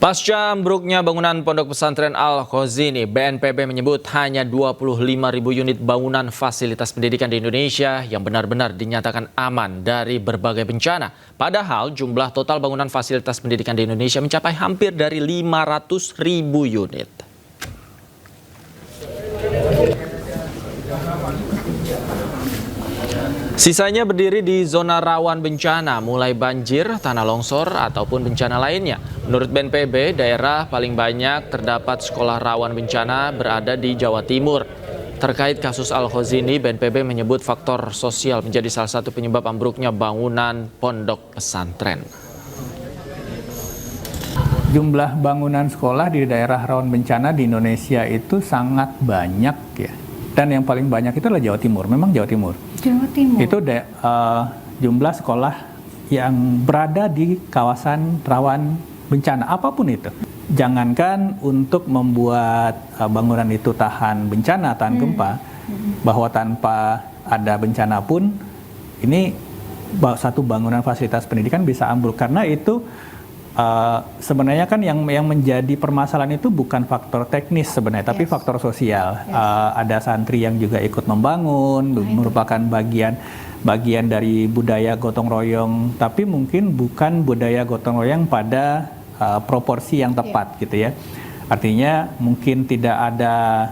Pasca ambruknya bangunan Pondok Pesantren Al-Khozini, BNPB menyebut hanya 25.000 unit bangunan fasilitas pendidikan di Indonesia yang benar-benar dinyatakan aman dari berbagai bencana. Padahal jumlah total bangunan fasilitas pendidikan di Indonesia mencapai hampir dari 500.000 unit. Sisanya berdiri di zona rawan bencana, mulai banjir, tanah longsor, ataupun bencana lainnya. Menurut BNPB, daerah paling banyak terdapat sekolah rawan bencana berada di Jawa Timur. Terkait kasus Al-Khozini, BNPB menyebut faktor sosial menjadi salah satu penyebab ambruknya bangunan pondok pesantren. Jumlah bangunan sekolah di daerah rawan bencana di Indonesia itu sangat banyak ya. Dan yang paling banyak itu adalah Jawa Timur, memang Jawa Timur. Jawa Timur. Itu jumlah sekolah yang berada di kawasan rawan bencana, apapun itu. Jangankan untuk membuat bangunan itu tahan bencana, tahan gempa, bahwa tanpa ada bencana pun, ini satu bangunan fasilitas pendidikan bisa ambruk. Karena itu sebenarnya kan yang menjadi permasalahan itu bukan faktor teknis sebenarnya, tapi faktor sosial. Ada santri yang juga ikut membangun, merupakan bagian dari budaya gotong royong, tapi mungkin bukan budaya gotong royong pada proporsi yang tepat gitu ya. Artinya mungkin tidak ada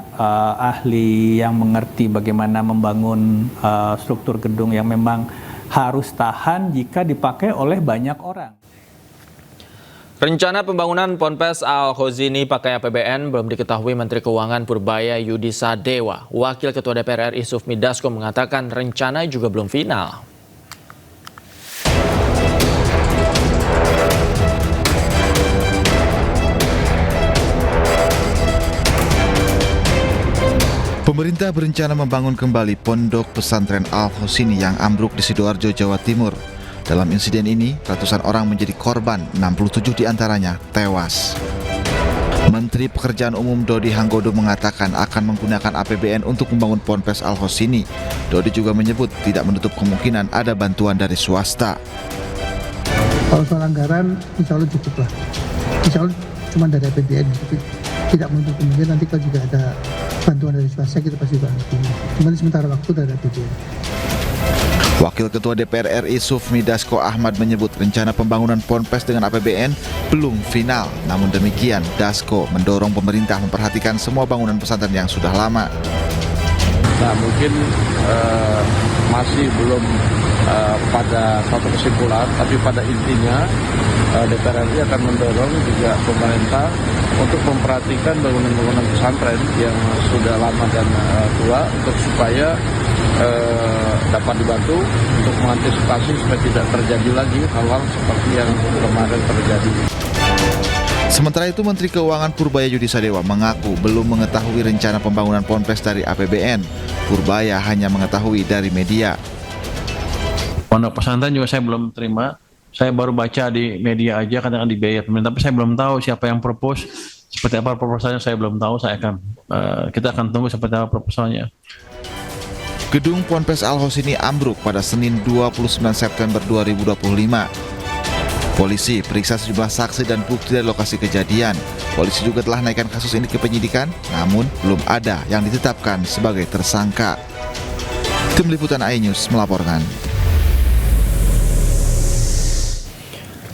ahli yang mengerti bagaimana membangun struktur gedung yang memang harus tahan jika dipakai oleh banyak orang. Rencana pembangunan Ponpes Al-Khozini pakai APBN belum diketahui Menteri Keuangan Purbaya Yudi Sadewa. Wakil Ketua DPR RI Sufmi Dasko mengatakan rencana juga belum final. Pemerintah berencana membangun kembali Pondok Pesantren Al-Khozini yang ambruk di Sidoarjo, Jawa Timur. Dalam insiden ini, ratusan orang menjadi korban, 67 diantaranya tewas. Menteri Pekerjaan Umum Dodi Hanggodo mengatakan akan menggunakan APBN untuk membangun Ponpes Al-Khozini. Dodi juga menyebut tidak menutup kemungkinan ada bantuan dari swasta. Kalau soal anggaran, insya Allah cukup lah. Insya Allah cuma dari APBN, tapi tidak menutup kemungkinan nanti kalau juga ada bantuan dari swasta kita pasti bantu. Cuma sementara waktu dari APBN. Wakil Ketua DPR RI Sufmi Dasko Ahmad menyebut rencana pembangunan Ponpes dengan APBN belum final. Namun demikian, Dasko mendorong pemerintah memperhatikan semua bangunan pesantren yang sudah lama. Nah, mungkin masih belum pada satu kesimpulan, tapi pada intinya DPR RI akan mendorong juga pemerintah untuk memperhatikan bangunan-bangunan pesantren yang sudah lama dan tua untuk supaya dapat dibantu untuk mengantisipasi supaya tidak terjadi lagi hal-hal seperti yang kemarin terjadi. Sementara itu, Menteri Keuangan Purbaya Yudi Sadewa mengaku belum mengetahui rencana pembangunan Ponpes dari APBN. Purbaya hanya mengetahui dari media. Pondok pesantren juga saya belum terima. Saya baru baca di media aja kadang dibiayai pemerintah, tapi saya belum tahu siapa yang propose, seperti apa proposalnya saya belum tahu. Kita akan tunggu seperti apa proposalnya. Gedung Ponpes Al-Khozini ambruk pada Senin 29 September 2025. Polisi periksa sejumlah saksi dan bukti dari lokasi kejadian. Polisi juga telah naikkan kasus ini ke penyidikan, namun belum ada yang ditetapkan sebagai tersangka. Tim Liputan iNews melaporkan.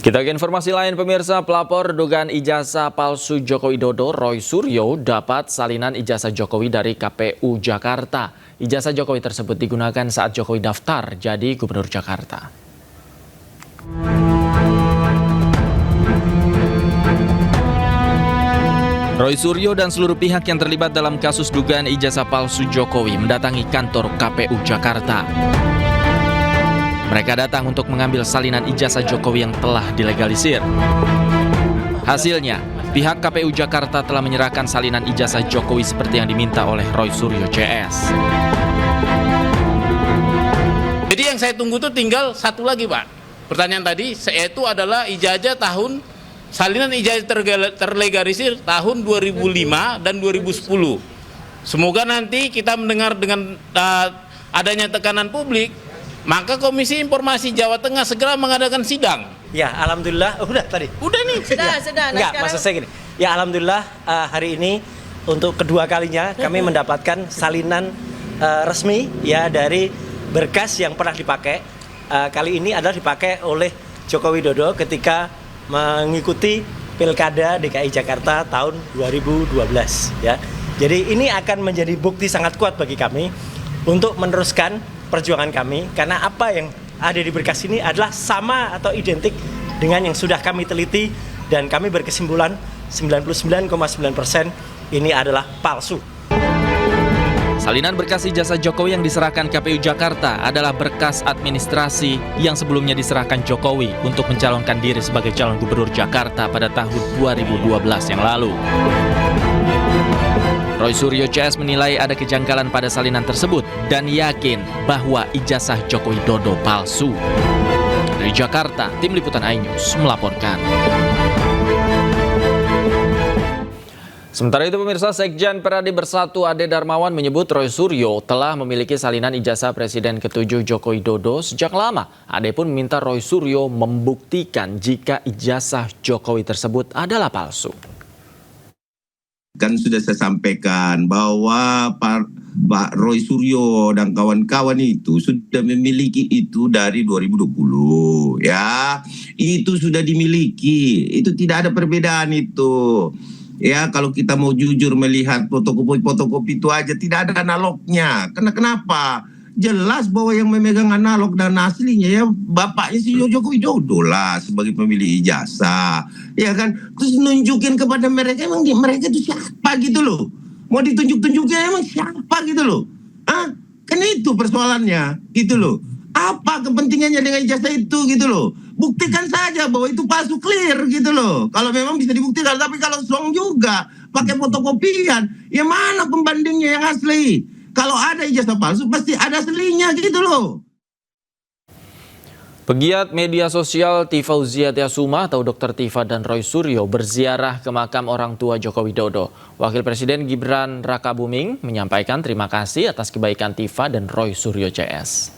Kita ke informasi lain, pemirsa. Pelapor dugaan ijazah palsu Joko Widodo, Roy Suryo, dapat salinan ijazah Jokowi dari KPU Jakarta. Ijazah Jokowi tersebut digunakan saat Jokowi daftar jadi Gubernur Jakarta. Roy Suryo dan seluruh pihak yang terlibat dalam kasus dugaan ijazah palsu Jokowi mendatangi kantor KPU Jakarta. Mereka datang untuk mengambil salinan ijazah Jokowi yang telah dilegalisir. Hasilnya, pihak KPU Jakarta telah menyerahkan salinan ijazah Jokowi seperti yang diminta oleh Roy Suryo CS. Jadi yang saya tunggu itu tinggal satu lagi, Pak. Pertanyaan tadi, yaitu adalah salinan ijazah terlegalisir tahun 2005 dan 2010. Semoga nanti kita mendengar dengan adanya tekanan publik, maka Komisi Informasi Jawa Tengah segera mengadakan sidang Ya, alhamdulillah. Udah tadi. Udah nih. Sudah. Nah, Enggak, sekarang maksud saya gini. Ya, alhamdulillah hari ini untuk kedua kalinya kami mendapatkan salinan resmi ya dari berkas yang pernah dipakai. Kali ini adalah dipakai oleh Joko Widodo ketika mengikuti Pilkada DKI Jakarta tahun 2012 ya. Jadi ini akan menjadi bukti sangat kuat bagi kami untuk meneruskan perjuangan kami, karena apa yang ada di berkas ini adalah sama atau identik dengan yang sudah kami teliti, dan kami berkesimpulan 99,9% ini adalah palsu. Salinan berkas ijazah Jokowi yang diserahkan KPU Jakarta adalah berkas administrasi yang sebelumnya diserahkan Jokowi untuk mencalonkan diri sebagai calon gubernur Jakarta pada tahun 2012 yang lalu. Roy Suryo CS menilai ada kejanggalan pada salinan tersebut dan yakin bahwa ijazah Joko Widodo palsu. Dari Jakarta, Tim Liputan iNews melaporkan. Sementara itu pemirsa, Sekjen Peradi Bersatu Ade Darmawan menyebut Roy Suryo telah memiliki salinan ijazah Presiden ke-7 Joko Widodo sejak lama. Ade pun meminta Roy Suryo membuktikan jika ijazah Jokowi tersebut adalah palsu. Kan sudah saya sampaikan bahwa Pak Roy Suryo dan kawan-kawan itu sudah memiliki itu dari 2020 ya. Itu sudah dimiliki, itu tidak ada perbedaan itu. Ya, kalau kita mau jujur melihat fotokopi itu aja tidak ada analognya. Kenapa? Jelas bahwa yang memegang analog dan aslinya ya bapaknya si Joko Widodo lah sebagai pemilik ijazah. Ya kan? Terus nunjukin kepada mereka, emang mereka itu siapa gitu loh. Mau ditunjuk-tunjuknya emang siapa gitu loh. Kan itu persoalannya gitu loh. Apa kepentingannya dengan ijazah itu gitu loh. Buktikan saja bahwa itu palsu, clear gitu loh. Kalau memang bisa dibuktikan, tapi kalau song juga pakai fotokopian, ya mana pembandingnya yang asli? Kalau ada ijazah palsu pasti ada aslinya gitu loh. Pegiat media sosial Tifauzia Tiasuma atau Dr. Tifa dan Roy Suryo berziarah ke makam orang tua Joko Widodo. Wakil Presiden Gibran Rakabuming menyampaikan terima kasih atas kebaikan Tifa dan Roy Suryo CS.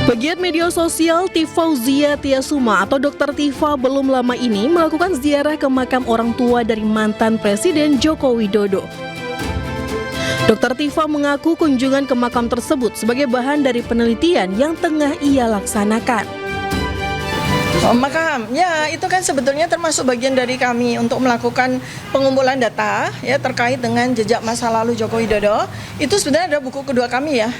Pegiat media sosial Tifauzia Tiasuma atau Dr. Tifa belum lama ini melakukan ziarah ke makam orang tua dari mantan Presiden Joko Widodo. Dr. Tifa mengaku kunjungan ke makam tersebut sebagai bahan dari penelitian yang tengah ia laksanakan. Makam, ya itu kan sebetulnya termasuk bagian dari kami untuk melakukan pengumpulan data ya terkait dengan jejak masa lalu Joko Widodo. Itu sebenarnya ada buku kedua kami ya.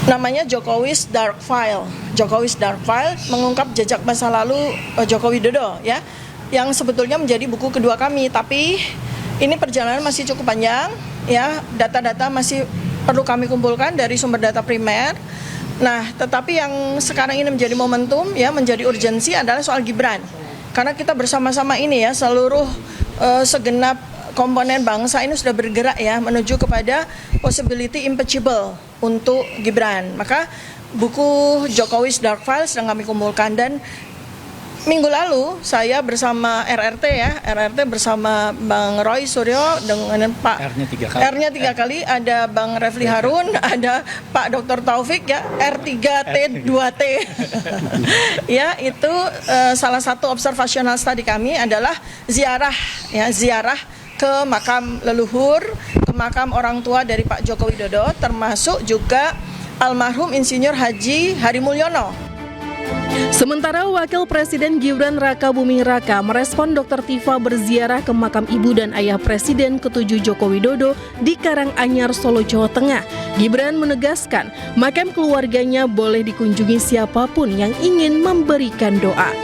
Namanya Jokowi's Dark File. Jokowi's Dark File mengungkap jejak masa lalu Joko Widodo ya, yang sebetulnya menjadi buku kedua kami, tapi ini perjalanan masih cukup panjang ya, data-data masih perlu kami kumpulkan dari sumber data primer. Nah, tetapi yang sekarang ini menjadi momentum ya, menjadi urgensi adalah soal Gibran. Karena kita bersama-sama ini ya, seluruh segenap komponen bangsa ini sudah bergerak ya menuju kepada possibility impeachable untuk Gibran. Maka buku Jokowi's Dark File sedang kami kumpulkan, dan minggu lalu saya bersama RRT bersama Bang Roy Suryo dengan Pak R-nya tiga kali, ada Bang Refli Harun, ada Pak Dr. Taufik ya, R3T2T. Ya, itu salah satu observational study kami adalah ziarah ke makam leluhur, ke makam orang tua dari Pak Joko Widodo, termasuk juga almarhum Insinyur Haji Hari Mulyono. Sementara Wakil Presiden Gibran Rakabuming Raka merespon Dr. Tifa berziarah ke makam ibu dan ayah Presiden ke-7 Joko Widodo di Karanganyar, Solo, Jawa Tengah. Gibran menegaskan makam keluarganya boleh dikunjungi siapapun yang ingin memberikan doa.